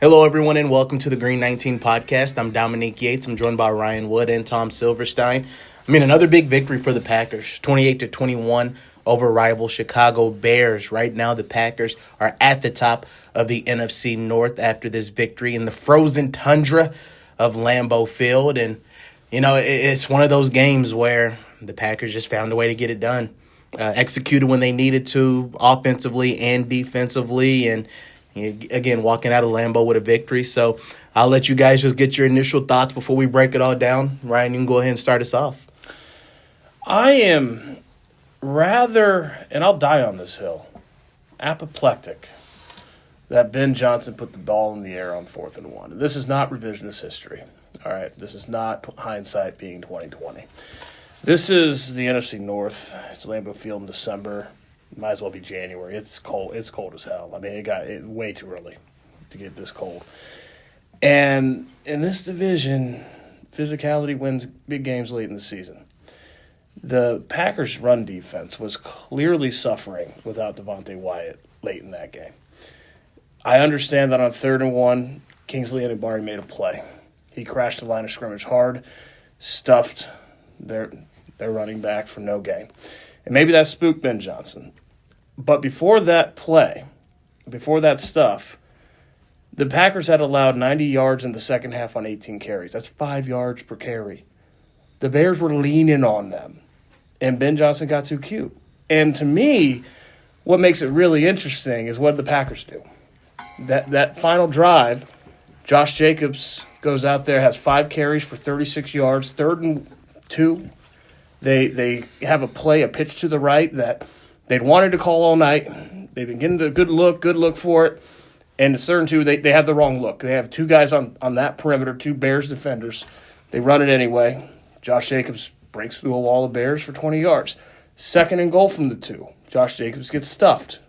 Hello, everyone, and welcome to the Green 19 podcast. I'm Dominique Yates. I'm joined by Ryan Wood and Tom Silverstein. Another big victory for the Packers, 28-21 over rival Chicago Bears. Right now, the Packers are at the top of the NFC North after this victory in the frozen tundra of Lambeau Field. And, it's one of those games where the Packers just found a way to get it done. Executed when they needed to, offensively and defensively, and again, walking out of Lambeau with a victory. So I'll let you guys just get your initial thoughts before we break it all down. Ryan, you can go ahead and start us off. I am rather, and I'll die on this hill, apoplectic that Ben Johnson put the ball in the air on 4th and 1. This is not revisionist history. All right, this is not hindsight being 2020. This is the NFC North. It's Lambeau Field in December. Might as well be January. It's cold. It's cold as hell. It got way too early to get this cold. And in this division, physicality wins big games late in the season. The Packers' run defense was clearly suffering without Devontae Wyatt late in that game. I understand that on 3rd and 1, Kingsley Enagbare made a play. He crashed the line of scrimmage hard, stuffed their running back for no gain. And maybe that spooked Ben Johnson. But before that play, before that stuff, the Packers had allowed 90 yards in the second half on 18 carries. That's 5 yards per carry. The Bears were leaning on them, and Ben Johnson got too cute. And to me, what makes it really interesting is what the Packers do. That final drive, Josh Jacobs goes out there, has 5 carries for 36 yards, 3rd and 2. They have a pitch to the right that they'd wanted to call all night. They've been getting the good look for it. And it's 3rd and 2, they have the wrong look. They have 2 guys on that perimeter, 2 Bears defenders. They run it anyway. Josh Jacobs breaks through a wall of Bears for 20 yards. 2nd and goal from the 2. Josh Jacobs gets stuffed.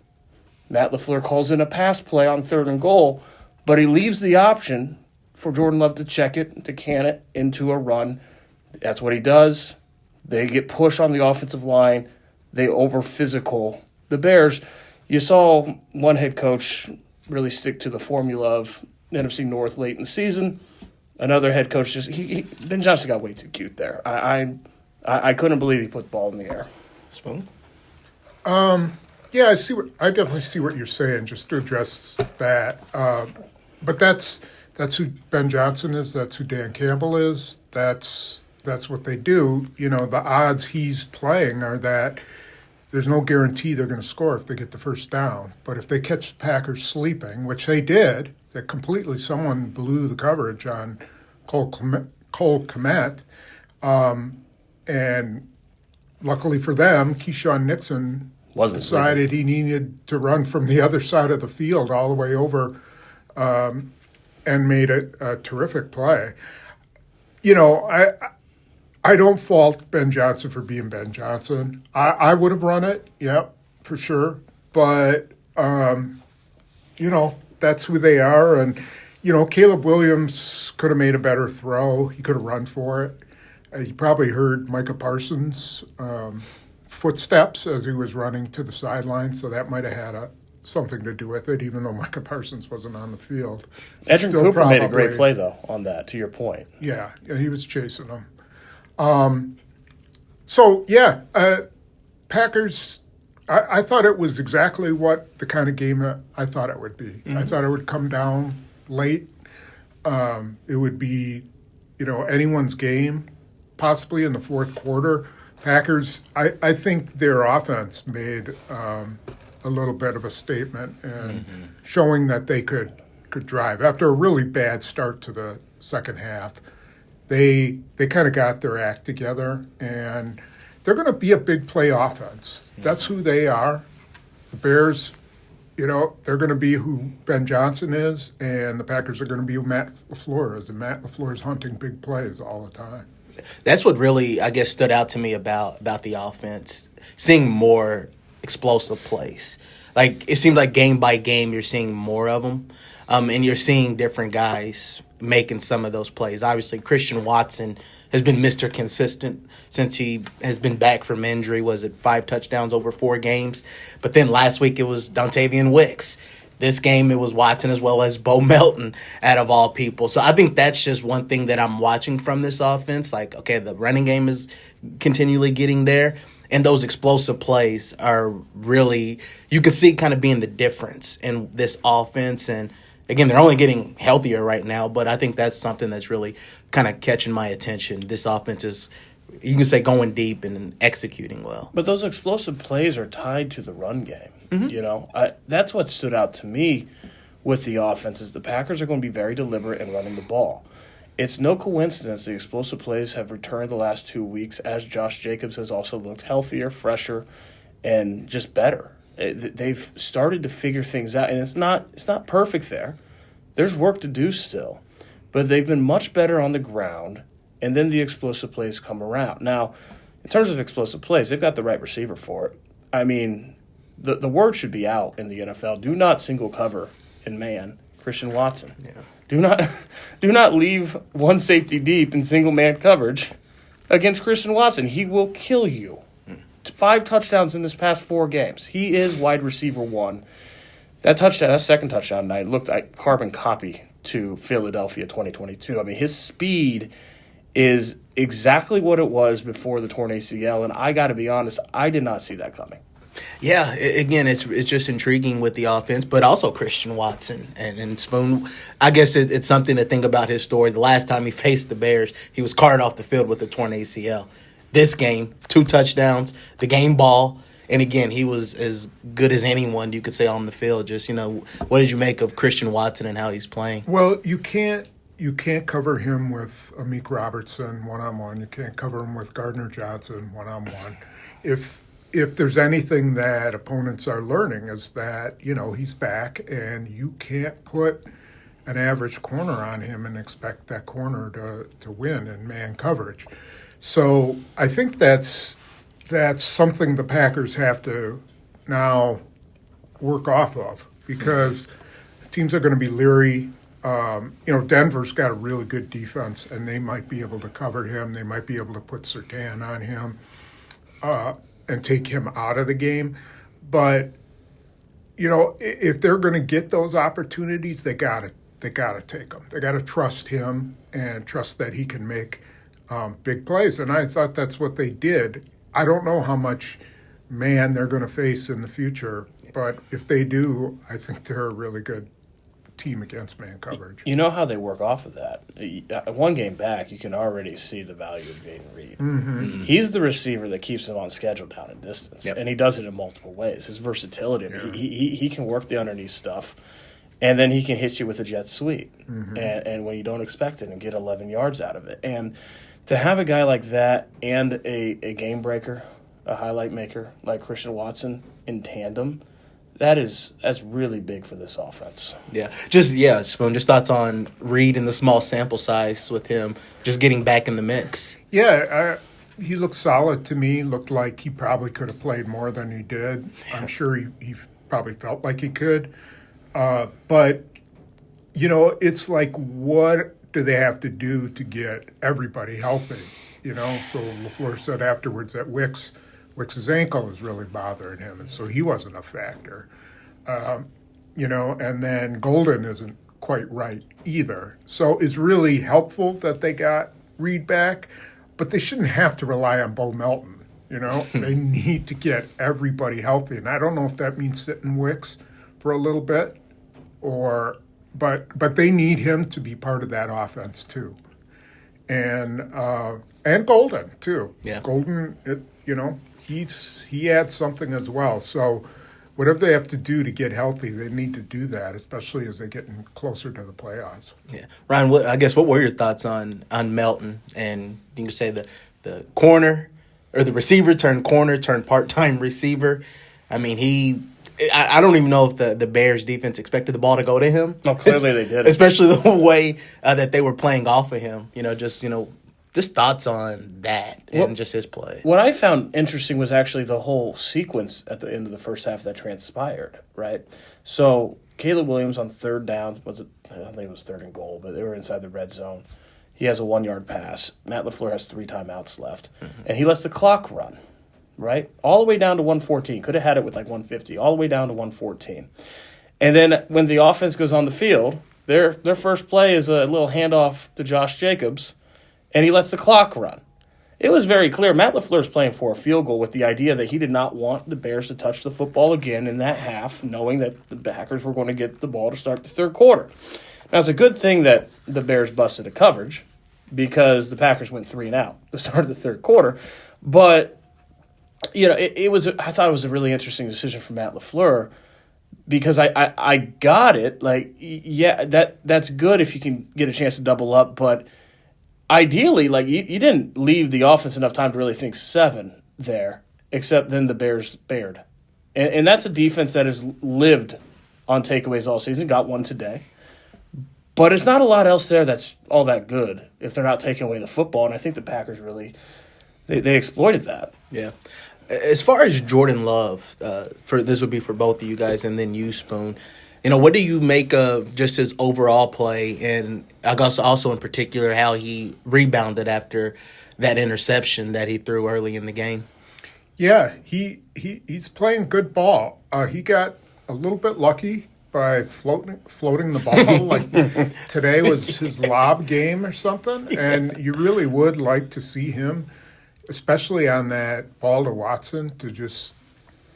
Matt LaFleur calls in a pass play on 3rd and goal, but he leaves the option for Jordan Love to check it, to can it into a run. That's what he does. They get pushed on the offensive line. They over-physical the Bears. You saw one head coach really stick to the formula of NFC North late in the season. Another head coach Ben Johnson got way too cute there. I couldn't believe he put the ball in the air. Spoon? Yeah, I definitely see what you're saying, just to address that. But that's who Ben Johnson is. That's who Dan Campbell is. That's what they do. The odds he's playing are that there's no guarantee they're going to score if they get the first down. But if they catch the Packers sleeping, which they did, that completely someone blew the coverage on Cole Kmet. And luckily for them, Keisean Nixon decided he needed to run from the other side of the field all the way over and made it a terrific play. I don't fault Ben Johnson for being Ben Johnson. I would have run it, yep, for sure. But, that's who they are. And, Caleb Williams could have made a better throw. He could have run for it. He probably heard Micah Parsons' footsteps as he was running to the sideline, so that might have had something to do with it, even though Micah Parsons wasn't on the field. Edrin Cooper made a great play, though, on that, to your point. Yeah, he was chasing him. Packers, I thought it was exactly what the kind of game I thought it would be. Mm-hmm. I thought it would come down late. It would be, anyone's game, possibly in the fourth quarter. Packers, I think their offense made a little bit of a statement and showing that they could drive. After a really bad start to the second half, they kind of got their act together, and they're going to be a big play offense. That's who they are. The Bears, they're going to be who Ben Johnson is, and the Packers are going to be who Matt LaFleur is, and Matt LaFleur is hunting big plays all the time. That's what really, I guess, stood out to me about the offense, seeing more explosive plays. Like, it seems like game by game you're seeing more of them, and you're seeing different guys making some of those plays. Obviously, Christian Watson has been Mr. Consistent since he has been back from injury. Was it 5 touchdowns over 4 games? But then last week it was Dontavian Wicks This game, it was Watson as well as Bo Melton, out of all people. So I think that's just one thing that I'm watching from this offense. Like, okay, the running game is continually getting there, and those explosive plays are really, you can see kind of being the difference in this offense. And again, they're only getting healthier right now, but I think that's something that's really kind of catching my attention. This offense is, you can say, going deep and executing well. But those explosive plays are tied to the run game. That's what stood out to me with the offense is the Packers are going to be very deliberate in running the ball. It's no coincidence the explosive plays have returned the last 2 weeks as Josh Jacobs has also looked healthier, fresher, and just better. They've started to figure things out, and it's not perfect there. There's work to do still. But they've been much better on the ground, and then the explosive plays come around. Now, in terms of explosive plays, they've got the right receiver for it. I mean, the word should be out in the NFL. Do not single cover in man Christian Watson. Yeah. Do not leave one safety deep in single man coverage against Christian Watson. He will kill you. 5 touchdowns in this past 4 games. He is wide receiver 1. That second touchdown tonight looked like carbon copy to Philadelphia 2022. I mean, his speed is exactly what it was before the torn ACL, and I got to be honest, I did not see that coming. Yeah, again, it's just intriguing with the offense, but also Christian Watson and Spoon. I guess it's something to think about his story. The last time he faced the Bears, he was carted off the field with a torn ACL. This game, 2 touchdowns, the game ball, and again, he was as good as anyone you could say on the field. Just, what did you make of Christian Watson and how he's playing? Well, you can't cover him with Amik Robertson one-on-one. You can't cover him with Gardner Johnson one-on-one. If there's anything that opponents are learning is that, he's back and you can't put an average corner on him and expect that corner to win in man coverage. So I think that's something the Packers have to now work off of because teams are going to be leery. Denver's got a really good defense and they might be able to cover him. They might be able to put Surtain on him. And take him out of the game. But, if they're going to get those opportunities, they got to take them. They got to trust him and trust that he can make big plays. And I thought that's what they did. I don't know how much man they're going to face in the future, but if they do, I think they're a really good team against man coverage. You know how they work off of that. One game back, you can already see the value of Jaden Reed. Mm-hmm. He's the receiver that keeps him on schedule down in distance, and he does it in multiple ways. His versatility, he can work the underneath stuff, and then he can hit you with a jet sweep, and when you don't expect it, and get 11 yards out of it. And to have a guy like that and a game breaker, a highlight maker like Christian Watson in tandem, that's really big for this offense. Spoon, just thoughts on Reed and the small sample size with him just getting back in the mix. Yeah, he looked solid to me. Looked like he probably could have played more than he did. I'm sure he probably felt like he could. But, it's like, what do they have to do to get everybody healthy? So LaFleur said afterwards that Wicks's ankle is really bothering him, and so he wasn't a factor. And then Golden isn't quite right either. So it's really helpful that they got Reed back, but they shouldn't have to rely on Bo Melton. They need to get everybody healthy, and I don't know if that means sitting Wicks for a little bit, but they need him to be part of that offense too, and Golden too. Yeah, Golden, he adds something as well. So whatever they have to do to get healthy, they need to do that, especially as they get closer to the playoffs. Yeah, Ryan, what were your thoughts on Melton? And you can say the corner or the receiver turned corner turned part-time receiver. I mean, I don't even know if the Bears defense expected the ball to go to him. No, clearly they did. Especially the way that they were playing off of him. Just thoughts on that and just his play. What I found interesting was actually the whole sequence at the end of the first half that transpired, right? So Caleb Williams on third down, I think it was 3rd and goal, but they were inside the red zone. He has a 1-yard pass. Matt LaFleur has 3 timeouts left, and he lets the clock run, right? All the way down to 114. Could have had it with like 150, all the way down to 114. And then when the offense goes on the field, their first play is a little handoff to Josh Jacobs, and he lets the clock run. It was very clear Matt LaFleur's playing for a field goal with the idea that he did not want the Bears to touch the football again in that half, knowing that the Packers were going to get the ball to start the third quarter. Now, it's a good thing that the Bears busted a coverage because the Packers went 3-and-out to start the third quarter. But, I thought it was a really interesting decision for Matt LaFleur because I got it. Like, yeah, that's good if you can get a chance to double up, but ideally, like you didn't leave the offense enough time to really think 7 there, except then the Bears bared. And that's a defense that has lived on takeaways all season, got one today. But it's not a lot else there that's all that good if they're not taking away the football. And I think the Packers really, they exploited that. Yeah. As far as Jordan Love, this would be for both of you guys and then you, Spoon. What do you make of just his overall play, and I guess also in particular how he rebounded after that interception that he threw early in the game? Yeah, he's playing good ball. He got a little bit lucky by floating the ball. Like today was his lob game or something, yes. And you really would like to see him, especially on that ball to Watson, to just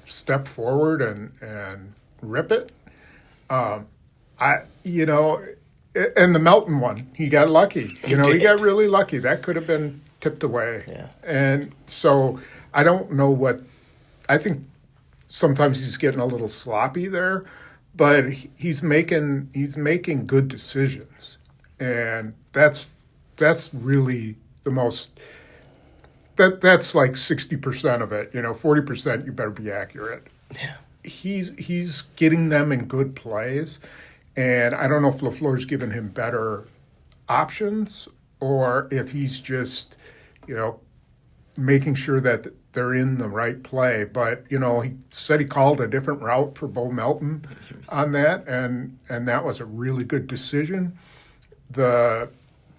step forward and rip it. And the Melton one, he got lucky. He got really lucky. That could have been tipped away. Yeah. And so I don't know I think sometimes he's getting a little sloppy there, but he's making good decisions. And that's really the most that's like 60% of it. 40% you better be accurate. Yeah. He's getting them in good plays, and I don't know if LaFleur's given him better options or if he's just, making sure that they're in the right play. But, he said he called a different route for Bo Melton on that, and that was a really good decision. The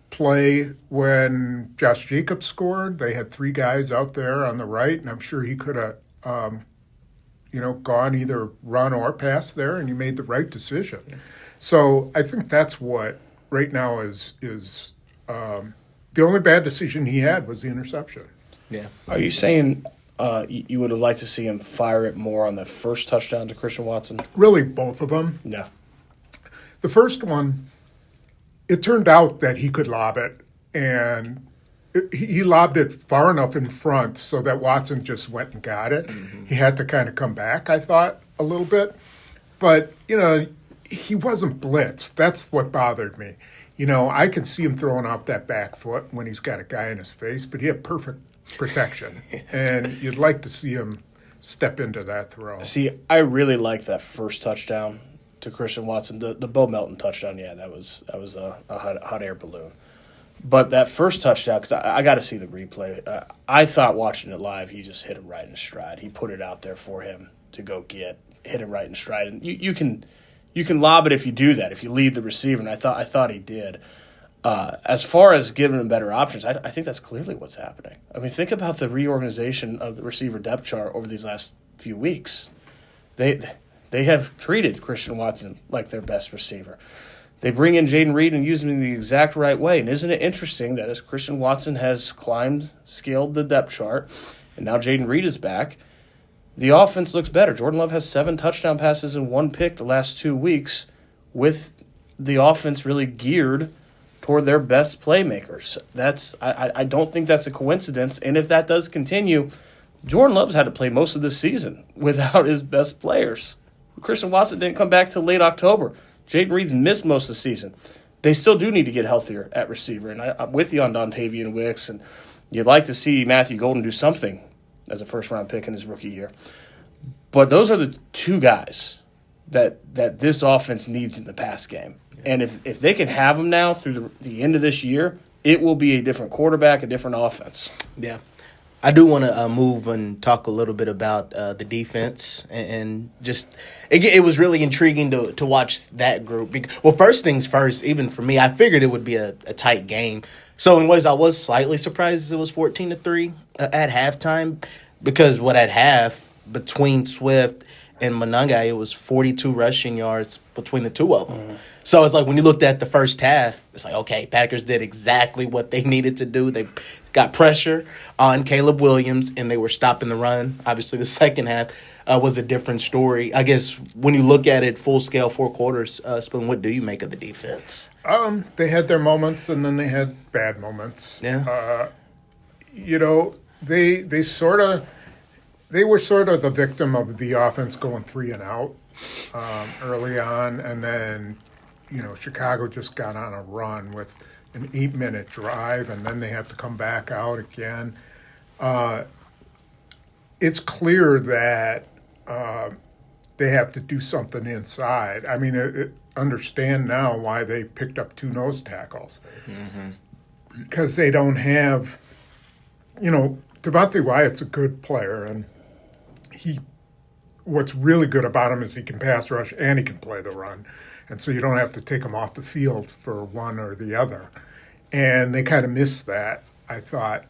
play when Josh Jacobs scored, they had 3 guys out there on the right, and I'm sure he could have gone either run or pass there, and you made the right decision. Yeah. So I think that's what right now is the only bad decision he had was the interception. Yeah. Are you saying you would have liked to see him fire it more on the first touchdown to Christian Watson? Really, both of them. Yeah. The first one, it turned out that he could lob it, and he lobbed it far enough in front so that Watson just went and got it. Mm-hmm. He had to kind of come back, I thought, a little bit. But, he wasn't blitzed. That's what bothered me. I could see him throwing off that back foot when he's got a guy in his face, but he had perfect protection. And you'd like to see him step into that throw. See, I really like that first touchdown to Christian Watson. The Bo Melton touchdown, yeah, that was a hot air balloon. But that first touchdown, because I got to see the replay, I thought watching it live, he just hit him right in stride. He put it out there for him to go get, hit him right in stride. And you can lob it if you do that, if you lead the receiver, and I thought he did. As far as giving him better options, I think that's clearly what's happening. I mean, think about the reorganization of the receiver depth chart over these last few weeks. They have treated Christian Watson like their best receiver. They bring in Jaden Reed and use him in the exact right way. And isn't it interesting that as Christian Watson has scaled the depth chart, and now Jaden Reed is back, the offense looks better. Jordan Love has 7 touchdown passes and 1 pick the last 2 weeks, with the offense really geared toward their best playmakers. I don't think that's a coincidence. And if that does continue, Jordan Love's had to play most of this season without his best players. Christian Watson didn't come back till late October. Jaden Reed's missed most of the season. They still do need to get healthier at receiver, and I'm with you on Dontavian Wicks, and you'd like to see Matthew Golden do something as a first-round pick in his rookie year. But those are the 2 guys that this offense needs in the pass game. And if they can have them now through the end of this year, it will be a different quarterback, a different offense. Yeah. I do want to move and talk a little bit about the defense and just it was really intriguing to watch that group. Well, first things first, even for me, I figured it would be a tight game. So in ways, I was slightly surprised it was 14-3 at halftime because at half between Swift and Monangai, it was 42 rushing yards between the two of them. So it's like when you looked at the first half, it's like, okay, Packers did exactly what they needed to do. They got pressure on Caleb Williams, and they were stopping the run. Obviously, the second half was a different story. I guess when you look at it full scale, 4 quarters, Spoon, what do you make of the defense? They had their moments, and then they had bad moments. Yeah. They were sort of the victim of the offense going 3 and out early on, and then Chicago just got on a run with an 8-minute drive, and then they have to come back out again. It's clear that they have to do something inside. I mean, understand now why they picked up 2 nose tackles. Because they don't have, Devontae Wyatt's a good player, and what's really good about him is he can pass rush and he can play the run. And so you don't have to take him off the field for one or the other. And they kind of missed that, I thought.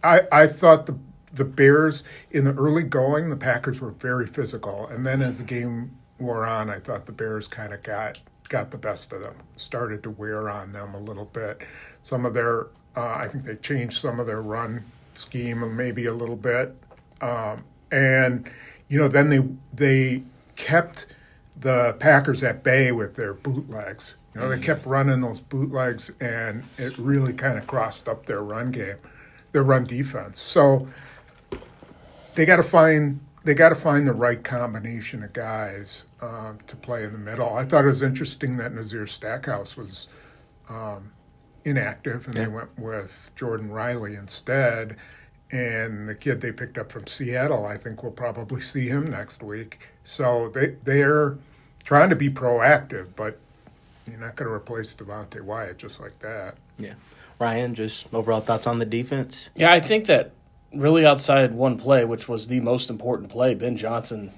I thought the Bears, in the early going, the Packers were very physical. And then as the game wore on, I thought the Bears kind of got the best of them, started to wear on them a little bit. Some of their, I think they changed some of their run scheme maybe a little bit. And then they kept the Packers at bay with their bootlegs. They kept running those bootlegs, and it really kind of crossed up their run game, their run defense. So they got to find the right combination of guys to play in the middle. I thought it was interesting that Nazir Stackhouse was inactive, and they went with Jordan Riley instead. And the kid they picked up from Seattle, I think we'll probably see him next week. So they're trying to be proactive, but you're not going to replace Devontae Wyatt just like that. Yeah. Ryan, just overall thoughts on the defense? Yeah, I think that really outside one play, which was the most important play, Ben Johnson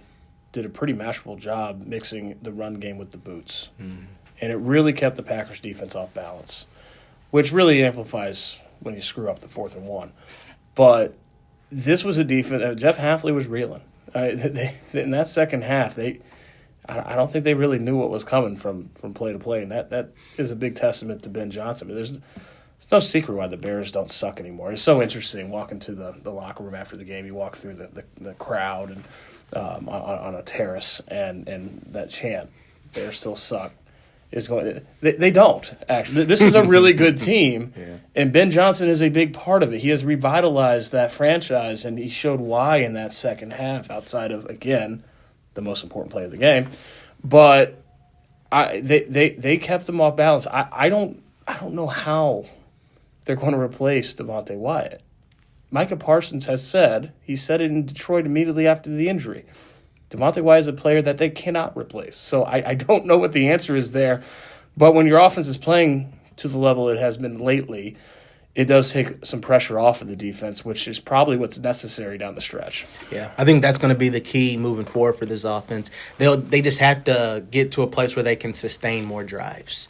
did a pretty masterful job mixing the run game with the boots. And it really kept the Packers defense off balance, which really amplifies when you screw up the 4th and 1. But this was a defense. Jeff Hafley was reeling. In that second half, I don't think they really knew what was coming from play to play, and that is a big testament to Ben Johnson. But there's no secret why the Bears don't suck anymore. It's so interesting walking to the locker room after the game. You walk through the crowd and on a terrace, and that chant, "Bears still suck," is going. They don't actually. This is a really good team, and Ben Johnson is a big part of it. He has revitalized that franchise, and he showed why in that second half. Outside of, again, the most important play of the game, but they kept them off balance. I don't know how they're going to replace Devontae Wyatt. Micah Parsons has said, he said it in Detroit immediately after the injury, Devontae Wyatt is a player that they cannot replace. So I don't know what the answer is there. But when your offense is playing to the level it has been lately, it does take some pressure off of the defense, which is probably what's necessary down the stretch. Yeah, I think that's going to be the key moving forward for this offense. They just have to get to a place where they can sustain more drives.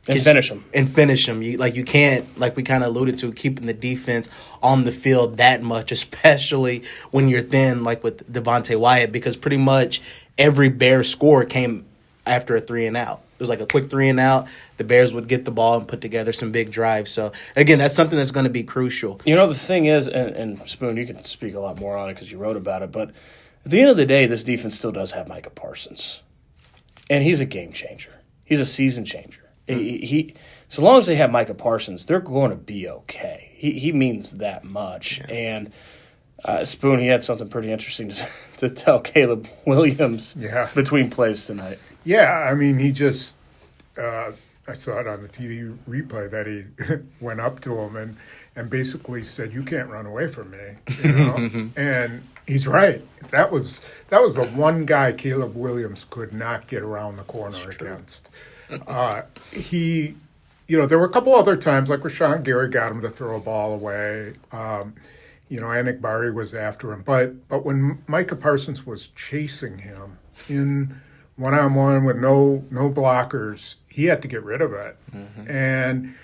And finish them. You can't, like we kind of alluded to, keeping the defense on the field that much, especially when you're thin, like with Devontae Wyatt, because pretty much every Bears score came after a 3-and-out. It was like a quick 3-and-out. The Bears would get the ball and put together some big drives. So, again, that's something that's going to be crucial. The thing is, and Spoon, you can speak a lot more on it because you wrote about it, but at the end of the day, this defense still does have Micah Parsons. And he's a game changer. He's a season changer. So long as they have Micah Parsons, they're going to be okay. He means that much. Yeah. And Spoon, he had something pretty interesting to tell Caleb Williams between plays tonight. Yeah, I mean, he just I saw it on the TV replay that he went up to him and basically said, "You can't run away from me," and he's right. That was the one guy Caleb Williams could not get around the corner against. There were a couple other times, like Rashawn Gary got him to throw a ball away. Anik Bari was after him. But when Micah Parsons was chasing him in one-on-one with no blockers, he had to get rid of it. Mm-hmm. And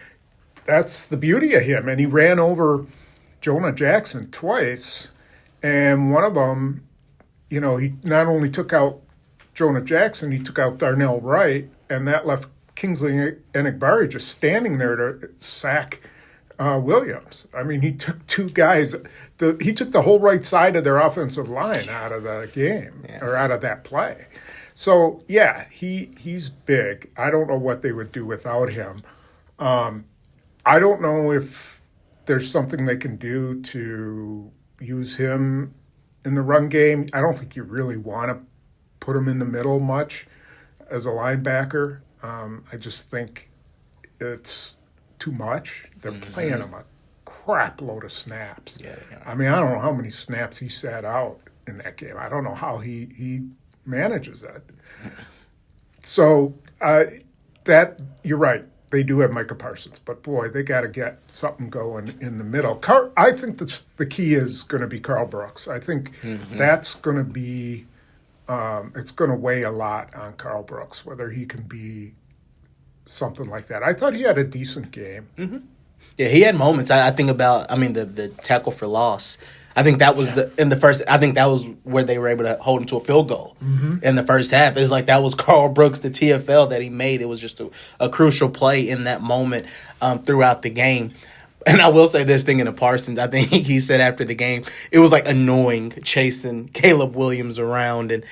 that's the beauty of him. And he ran over Jonah Jackson twice, and one of them, he not only took out Jonah Jackson, he took out Darnell Wright, and that left Kingsley Enagbari just standing there to sack Williams. I mean, he took two guys. He took the whole right side of their offensive line out of the game, or out of that play. So, yeah, he's big. I don't know what they would do without him. I don't know if there's something they can do to use him in the run game. I don't think you really want to put him in the middle much as a linebacker. I just think it's too much. They're playing him a crap load of snaps. Yeah. I mean, I don't know how many snaps he sat out in that game. I don't know how he manages that. So that you're right. They do have Micah Parsons, but boy, they got to get something going in the middle. I think the key is going to be Carl Brooks. I think that's going to be it's going to weigh a lot on Carl Brooks, whether he can be something like that. I thought he had a decent game. Mm-hmm. Yeah, he had moments. I think about, the tackle for loss. I think that was in the first. I think that was where they were able to hold him to a field goal in the first half. It's like that was Carl Brooks, the TFL that he made. It was just a crucial play in that moment throughout the game. And I will say this thing in the Parsons. I think he said after the game, it was like annoying chasing Caleb Williams around. And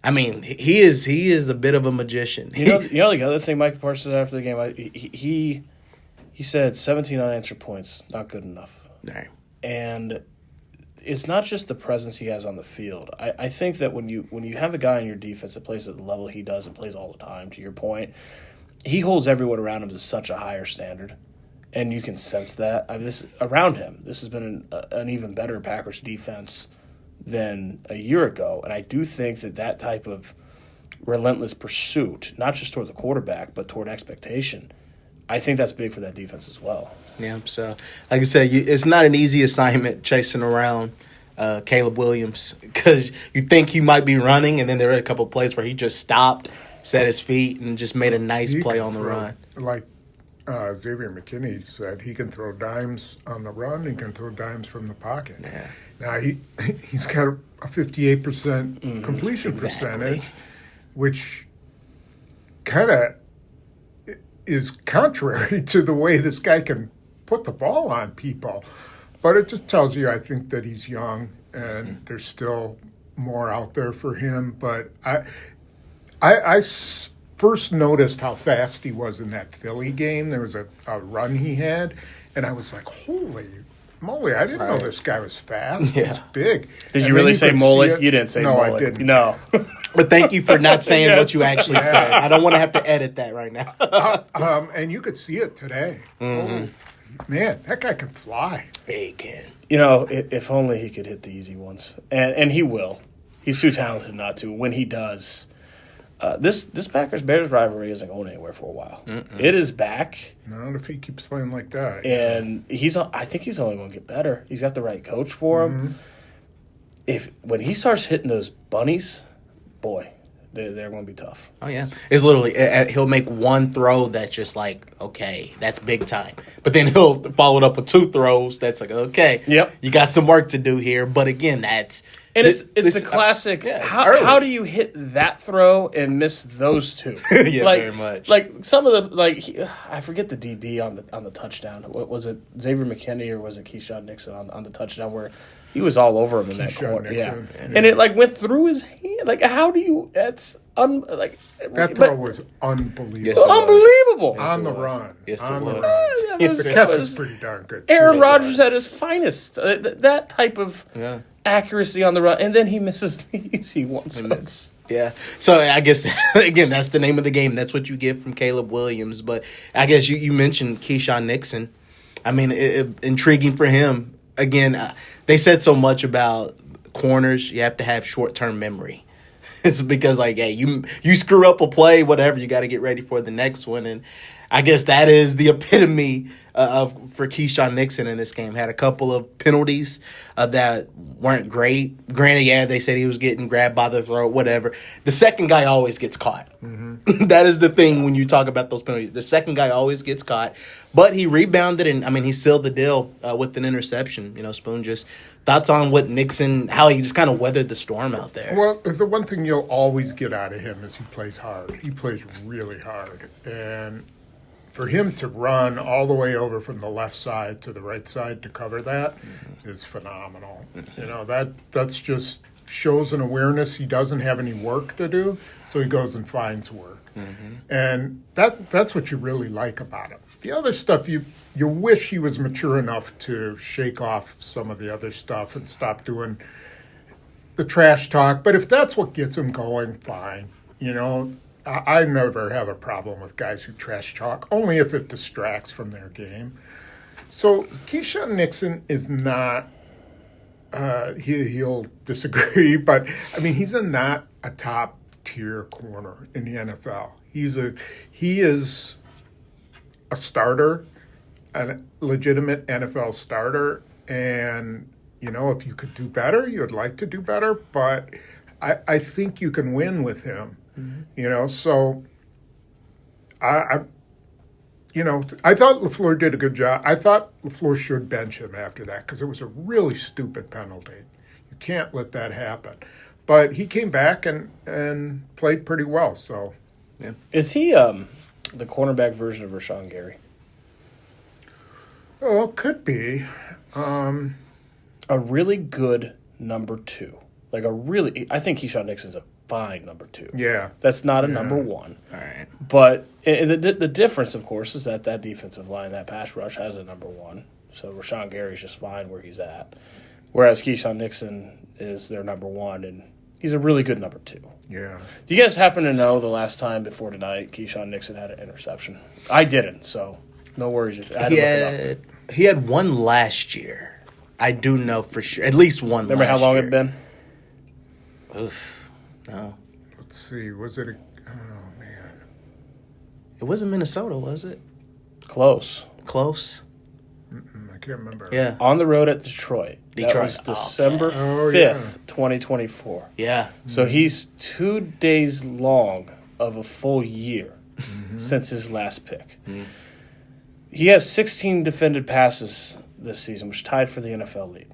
I mean, he is a bit of a magician. The other thing Micah Parsons said after the game, he said 17 unanswered points, not good enough. Right. And it's not just the presence he has on the field. I think that when you have a guy in your defense that plays at the level he does and plays all the time, to your point, he holds everyone around him to such a higher standard, and you can sense that. This has been an even better Packers defense than a year ago, and I do think that type of relentless pursuit, not just toward the quarterback, but toward expectation, I think that's big for that defense as well. Yeah, so like I said, it's not an easy assignment chasing around Caleb Williams because you think he might be running, and then there are a couple of plays where he just stopped, set his feet, and just made a nice play on the run. Like Xavier McKinney said, he can throw dimes on the run. He can throw dimes from the pocket. Yeah. Now, he's got a 58% completion percentage, which kind of is contrary to the way this guy can put the ball on people. But it just tells you, I think, that he's young and there's still more out there for him. But I first noticed how fast he was in that Philly game. There was a run he had, and I was like, holy moly, I didn't know this guy was fast. Yeah. He's big. Did you really say moly? You didn't say moly. No, I didn't. No. But thank you for not saying what you actually said. I don't want to have to edit that right now. And you could see it today. Oh, man, that guy can fly. He can. If only he could hit the easy ones. And he will. He's too talented not to. When he does, this Packers-Bears rivalry isn't going anywhere for a while. It is back. Not if he keeps playing like that. And I think he's only going to get better. He's got the right coach for him. When he starts hitting those bunnies, boy, they're going to be tough. Oh, yeah. It's literally, he'll make one throw that's just like, okay, that's big time. But then he'll follow it up with two throws that's like, okay, yep, you got some work to do here. But again, that's... And it's the classic, how do you hit that throw and miss those two? Yeah, very much. Like some of the, I forget the DB on the touchdown. What was it, Xavier McKinney or was it Keisean Nixon on the touchdown where he was all over him in that corner? Nixon. Yeah. And it went through his hand. Like, how do you, that throw was unbelievable. Yes, it unbelievable. Yes, on the was. run. Yes, on it the was. run. The catch was pretty darn good. Aaron Rodgers at his finest. That type of accuracy on the run, and then he misses the easy ones. Yeah. So I guess, again, that's the name of the game. That's what you get from Caleb Williams. But I guess you mentioned Keisean Nixon. I mean, intriguing for him. Again, they said so much about corners. You have to have short-term memory. It's because, you screw up a play, whatever, you got to get ready for the next one. And I guess that is the epitome for Keisean Nixon in this game. Had a couple of penalties that weren't great. Granted, yeah, they said he was getting grabbed by the throat, whatever. The second guy always gets caught. Mm-hmm. That is the thing when you talk about those penalties. The second guy always gets caught. But he rebounded, and, I mean, he sealed the deal with an interception. You know, Spoon, just thoughts on what Nixon, how he just kind of weathered the storm out there. Well, the one thing you'll always get out of him is he plays hard. He plays really hard. And for him to run all the way over from the left side to the right side to cover that is phenomenal. You know, that's just shows an awareness. He doesn't have any work to do, so he goes and finds work. And that's what you really like about him. The other stuff, you wish he was mature enough to shake off some of the other stuff and stop doing the trash talk. But if that's what gets him going, fine. You know, I never have a problem with guys who trash talk, only if it distracts from their game. So Keisean Nixon is not, he'll disagree, but, I mean, he's not a top-tier corner in the NFL. He is a starter, a legitimate NFL starter, and, you know, if you could do better, you'd like to do better, but I think you can win with him. You know, so I thought LaFleur did a good job. I thought LaFleur should bench him after that because it was a really stupid penalty. You can't let that happen. But he came back and played pretty well. So, yeah. Is he the cornerback version of Rashawn Gary? Oh, could be. A really good number two. I think Keisean Nixon's a fine number two. Yeah. That's not a number one. All right. But the difference, of course, is that defensive line, that pass rush, has a number one. So Rashawn Gary's just fine where he's at. Whereas Keisean Nixon is their number one, and he's a really good number two. Yeah. Do you guys happen to know the last time before tonight Keisean Nixon had an interception? I didn't, so no worries. He had one last year. I do know for sure. At least one Remember last how long year. it'd been? Oof. No. Let's see. Was it oh, man. It wasn't Minnesota, was it? Close. Close? I can't remember. Yeah. On the road at Detroit. That was December 5th, 2024. Yeah. So he's 2 days long of a full year since his last pick. He has 16 defended passes this season, which tied for the NFL lead.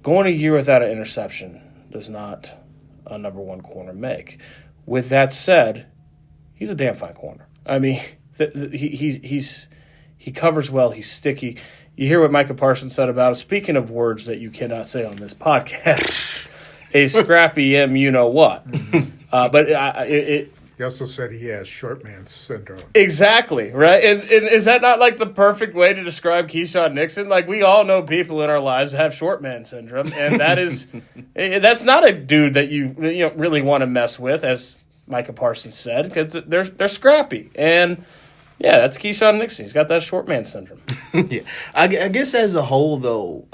Going a year without an interception does not a number one corner make. With that said, he's a damn fine corner. I mean, he covers well. He's sticky. You hear what Micah Parsons said about him. Speaking of words that you cannot say on this podcast, a scrappy you-know-what. But He also said he has short man syndrome. Exactly, right? And is that not like the perfect way to describe Keisean Nixon? Like, we all know people in our lives that have short man syndrome, and that's not a dude that you really want to mess with, as Micah Parsons said, because they're scrappy. And yeah, that's Keisean Nixon. He's got that short man syndrome. Yeah, I guess as a whole, though,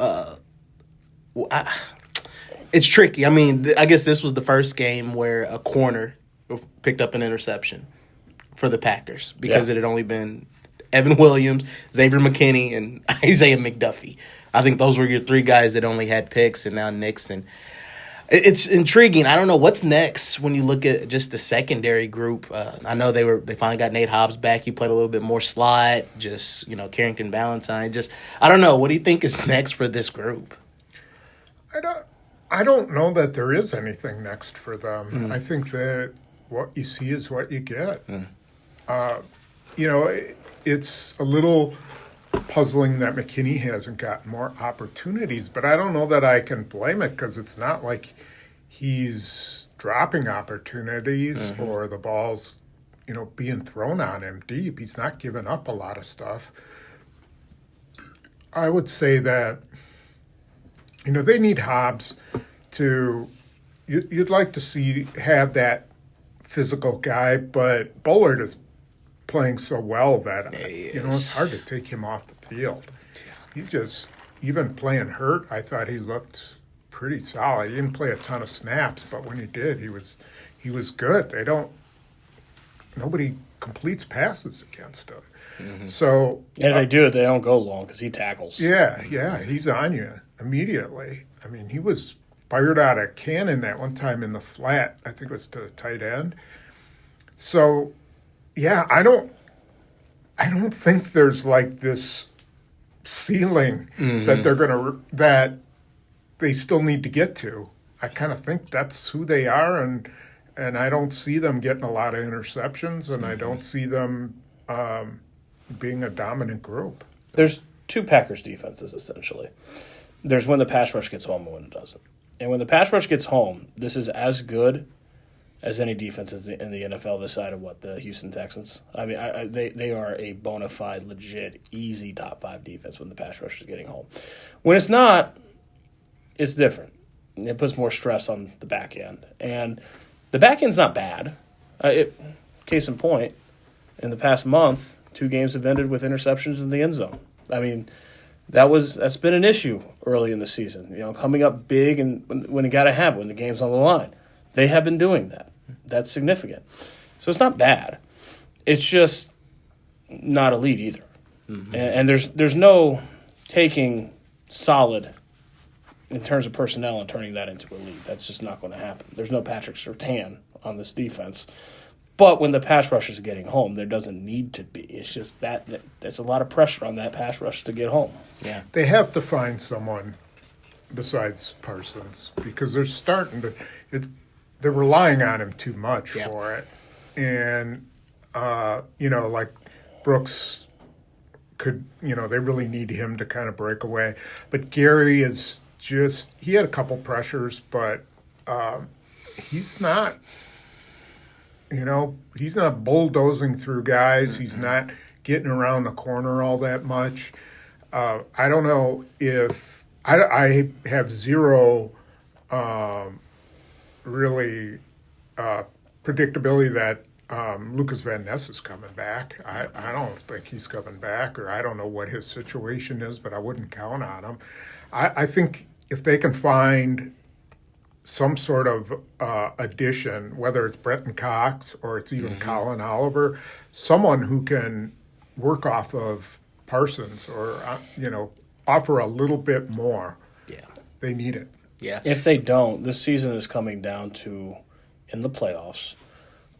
it's tricky. I mean, I guess this was the first game where a corner picked up an interception for the Packers because it had only been Evan Williams, Xavier McKinney, and Isaiah McDuffie. I think those were your three guys that only had picks, and now Nixon. It's intriguing. I don't know what's next when you look at just the secondary group. I know they finally got Nate Hobbs back. He played a little bit more slot. Just Carrington Valentine. I don't know. What do you think is next for this group? I don't know that there is anything next for them. I think that what you see is what you get. It's a little puzzling that McKinney hasn't gotten more opportunities, but I don't know that I can blame it because it's not like he's dropping opportunities or the ball's, being thrown on him deep. He's not giving up a lot of stuff. I would say that, they need Hobbs to, you'd like to have that physical guy, but Bullard is playing so well that, it's hard to take him off the field. He's just, even playing hurt, I thought he looked pretty solid. He didn't play a ton of snaps, but when he did, he was good. nobody completes passes against him. So And if they do it, they don't go long because he tackles. yeah, he's on you immediately. I mean, he was fired out of cannon that one time in the flat. I think it was to the tight end. So, yeah, I don't think there's like this ceiling that they still need to get to. I kind of think that's who they are, and I don't see them getting a lot of interceptions, and I don't see them being a dominant group. There's two Packers defenses, essentially. There's when the pass rush gets home and when it doesn't. And when the pass rush gets home, this is as good as any defense in the NFL this side of the Houston Texans. I mean, they are a bona fide, legit, easy top 5 defense when the pass rush is getting home. When it's not, it's different. It puts more stress on the back end. And the back end's not bad. Case in point, in the past month, 2 games have ended with interceptions in the end zone. I mean, that's been an issue early in the season. Coming up big and when you got to have it, when the game's on the line. They have been doing that. That's significant. So it's not bad. It's just not elite either. Mm-hmm. And there's no taking solid in terms of personnel and turning that into elite. That's just not going to happen. There's no Patrick Surtain on this defense. But when the pass rush is getting home, there doesn't need to be. It's just that's a lot of pressure on that pass rush to get home. Yeah, they have to find someone besides Parsons because they're starting to. They're relying on him too much for it, and like Brooks could. They really need him to kind of break away. But Gary is just. He had a couple pressures, but he's not. He's not bulldozing through guys. Mm-hmm. He's not getting around the corner all that much. I don't know if I have zero really predictability that Lucas Van Ness is coming back. I don't think he's coming back, or I don't know what his situation is, but I wouldn't count on him. I think if they can find some sort of addition, whether it's Brenton Cox or it's even Colin Oliver, someone who can work off of Parsons or, offer a little bit more. Yeah. They need it. Yeah. If they don't, this season is coming down to, in the playoffs,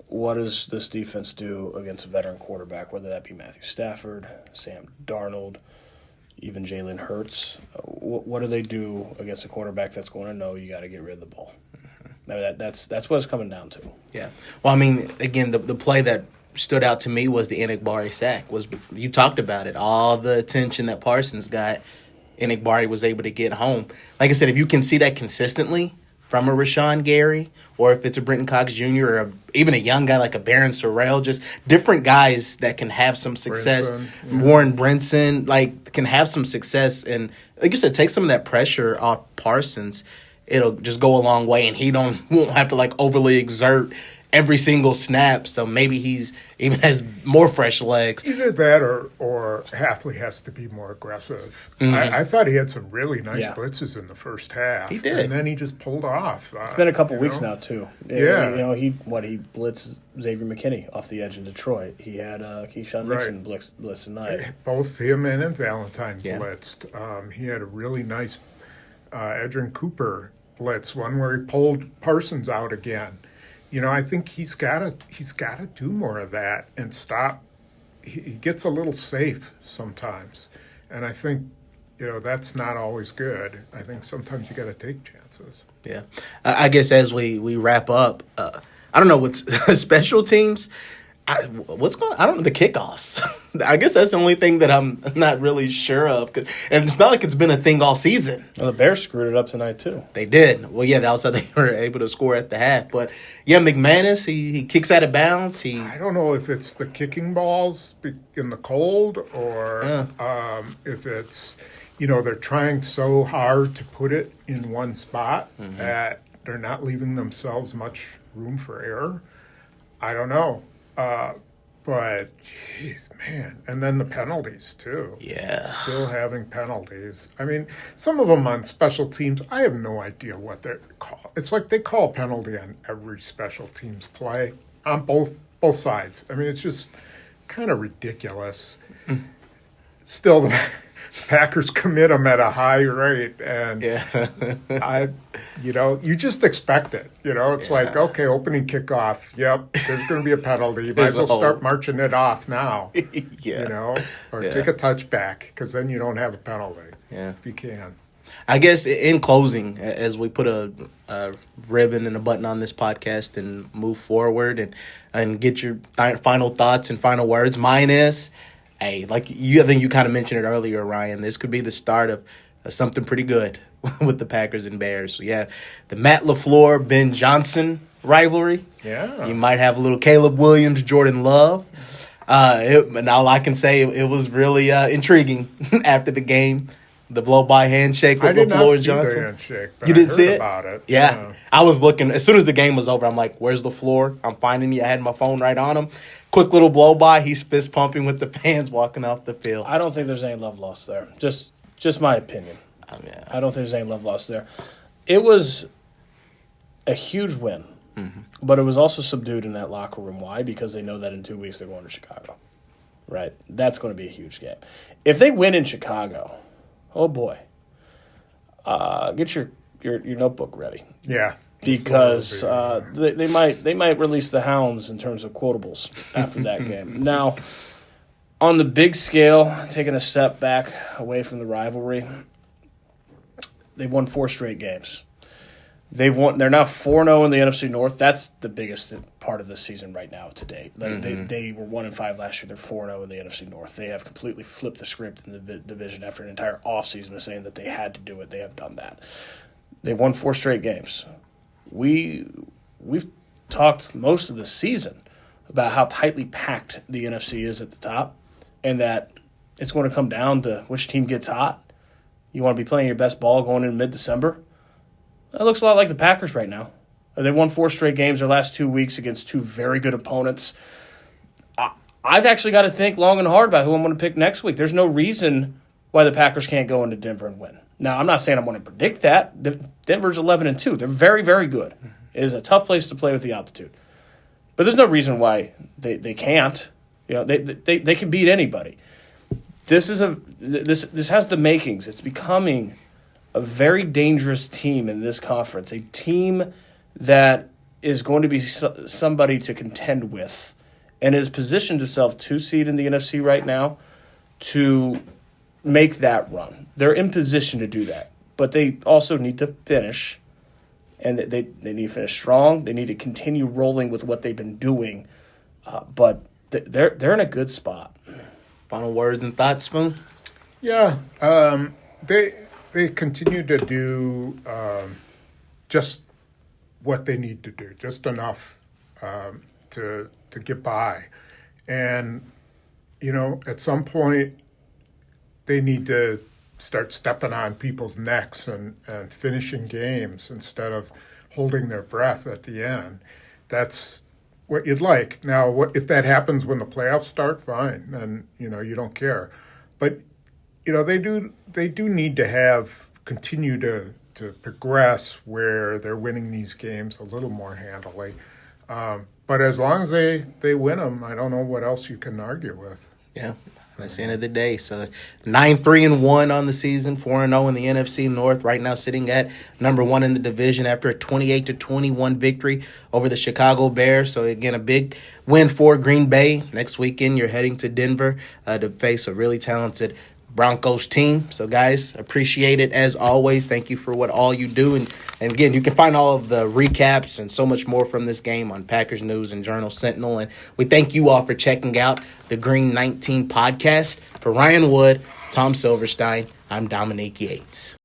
what does this defense do against a veteran quarterback, whether that be Matthew Stafford, Sam Darnold, even Jalen Hurts? What do they do against a quarterback that's going to know you got to get rid of the ball? I mean, that's what it's coming down to. Yeah. Well, I mean, again, the play that stood out to me was the Enigbari sack. You talked about it, all the attention that Parsons got. Enigbari was able to get home. Like I said, if you can see that consistently from a Rashawn Gary, or if it's a Brenton Cox Jr. or even a young guy like a Barron Sorrell, just different guys that can have some success. Warren Brinson, can have some success. And like you said, take some of that pressure off Parsons. It'll just go a long way, and he won't have to overly exert every single snap. So maybe he's even has more fresh legs. Either that or Hafley has to be more aggressive. Mm-hmm. I thought he had some really nice blitzes in the first half. He did. And then he just pulled off. It's been a couple weeks now, too. Yeah. He blitzed Xavier McKinney off the edge in Detroit. He had Keisean Nixon blitz tonight. Both him and Valentine blitzed. He had a really nice Edrin Cooper blitz, one where he pulled Parsons out again. I think he's got to do more of that and stop. He gets a little safe sometimes, and I think that's not always good. I think sometimes you got to take chances. Yeah, I guess as we wrap up, I don't know what's special teams. What's going on? I don't know, the kickoffs. I guess that's the only thing that I'm not really sure of. And it's not like it's been a thing all season. Well, the Bears screwed it up tonight, too. They did. Well, yeah, also they were able to score at the half. But, yeah, McManus, he kicks out of bounds. I don't know if it's the kicking balls in the cold or if it's, they're trying so hard to put it in one spot that they're not leaving themselves much room for error. I don't know. But, geez, man. And then the penalties, too. Yeah. Still having penalties. I mean, some of them on special teams, I have no idea what they're called. It's like they call a penalty on every special teams play, on both both sides. I mean, it's just kind of ridiculous. Still, the Packers commit them at a high rate, and you just expect it. It's like, okay, opening kickoff. Yep, there's going to be a penalty. You might as well start marching it off now. Or take a touchback, because then you don't have a penalty. Yeah, if you can. I guess in closing, as we put a ribbon and a button on this podcast and move forward and get your final thoughts and final words, mine is, hey, I think you kind of mentioned it earlier, Ryan, this could be the start of something pretty good with the Packers and Bears. So, yeah, the Matt LaFleur, Ben Johnson rivalry. Yeah. You might have a little Caleb Williams, Jordan Love. And all I can say, it was really intriguing after the game. The blow-by handshake with LaFleur and Johnson. The handshake, but you didn't see it? About it. Yeah. I was looking. As soon as the game was over, I'm like, where's LaFleur? I'm finding you. I had my phone right on him. Quick little blow-by. He's fist-pumping with the fans walking off the field. I don't think there's any love lost there. Just my opinion. I don't think there's any love lost there. It was a huge win, but it was also subdued in that locker room. Why? Because they know that in 2 weeks they're going to Chicago. Right? That's going to be a huge game. If they win in Chicago, oh boy, get your notebook ready. Yeah, because they might release the hounds in terms of quotables after that game. Now, on the big scale, taking a step back away from the rivalry, they've won 4 straight games. They're now 4-0 in the NFC North. That's the biggest part of the season right now to date. They were 1-5 last year. They're 4-0 in the NFC North. They have completely flipped the script in the division after an entire offseason of saying that they had to do it. They have done that. They've won 4 straight games. We've talked most of the season about how tightly packed the NFC is at the top, and that it's going to come down to which team gets hot. You want to be playing your best ball going in mid-December. It looks a lot like the Packers right now. They won 4 straight games their last 2 weeks against 2 very good opponents. I've actually got to think long and hard about who I'm going to pick next week. There's no reason why the Packers can't go into Denver and win. Now, I'm not saying I'm going to predict that. Denver's 11-2. They're very, very good. It is a tough place to play with the altitude. But there's no reason why they can't. They can beat anybody. This has the makings. It's becoming a very dangerous team in this conference, a team that is going to be somebody to contend with and is positioned itself 2 seed in the NFC right now to make that run. They're in position to do that, but they also need to finish, and they need to finish strong. They need to continue rolling with what they've been doing, but they're in a good spot. Final words and thoughts, Spoon? Yeah, they continue to do just what they need to do, just enough to get by. And, at some point, they need to start stepping on people's necks and finishing games instead of holding their breath at the end. That's what you'd like. Now, if that happens when the playoffs start, fine, then, you don't care. But they do need to continue to progress where they're winning these games a little more handily. But as long as they win them, I don't know what else you can argue with. Yeah, that's the end of the day. So 9-3-1 on the season, 4-0 in the NFC North. Right now, sitting at number 1 in the division after a 28-21 victory over the Chicago Bears. So again, a big win for Green Bay. Next weekend, you're heading to Denver to face a really talented Broncos team. So guys, appreciate it as always. Thank you for what all you do. And again, you can find all of the recaps and so much more from this game on Packers News and Journal Sentinel. And we thank you all for checking out the Green 19 podcast. For Ryan Wood, Tom Silverstein, I'm Dominique Yates.